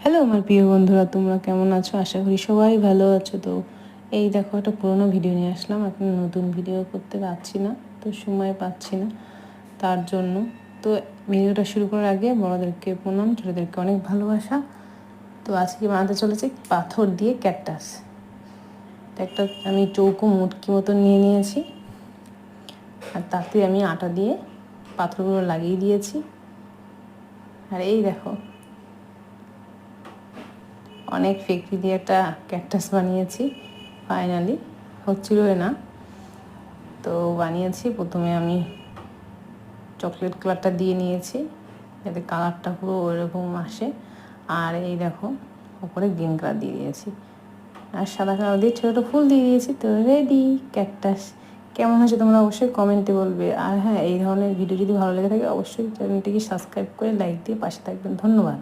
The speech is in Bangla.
হ্যালো আমার প্রিয় বন্ধুরা, তোমরা কেমন আছো? আশা করি সবাই ভালো আছো। তো এই দেখো, একটা পুরোনো ভিডিও নিয়ে আসলাম। এখন নতুন ভিডিও করতে পারছি না, তো সময় পাচ্ছি না তার জন্য। তো ভিডিওটা শুরু করার আগে বড়োদেরকে প্রণাম, ছোটোদেরকে অনেক ভালোবাসা। তো আজকে বানাতে চলেছে পাথর দিয়ে ক্যাকটাস। তো একটা আমি চৌকো মুটকি মতন নিয়ে নিয়েছি, আর তাতে আমি আটা দিয়ে পাথরগুলো লাগিয়ে দিয়েছি। আর এই দেখো, অনেক ফেকরি দিয়ে একটা ক্যাকটাস বানিয়েছি। ফাইনালি হচ্ছিল না, তো বানিয়েছি। প্রথমে আমি চকলেট কালারটা দিয়ে নিয়েছি, যাতে কালারটা পুরো ওইরকম আসে। আর এই দেখো, ওপরে গ্রিন কালার দিয়ে দিয়েছি, আর সাদা কালার দিয়ে ছোটো ফুল দিয়ে দিয়েছি। তো রেডি ক্যাকটাস। কেমন হয়েছে তোমরা অবশ্যই কমেন্টে বলবে। আর হ্যাঁ, এই ধরনের ভিডিও যদি ভালো লেগে থাকে অবশ্যই চ্যানেলটিকে সাবস্ক্রাইব করে লাইক দিয়ে পাশে থাকবেন। ধন্যবাদ।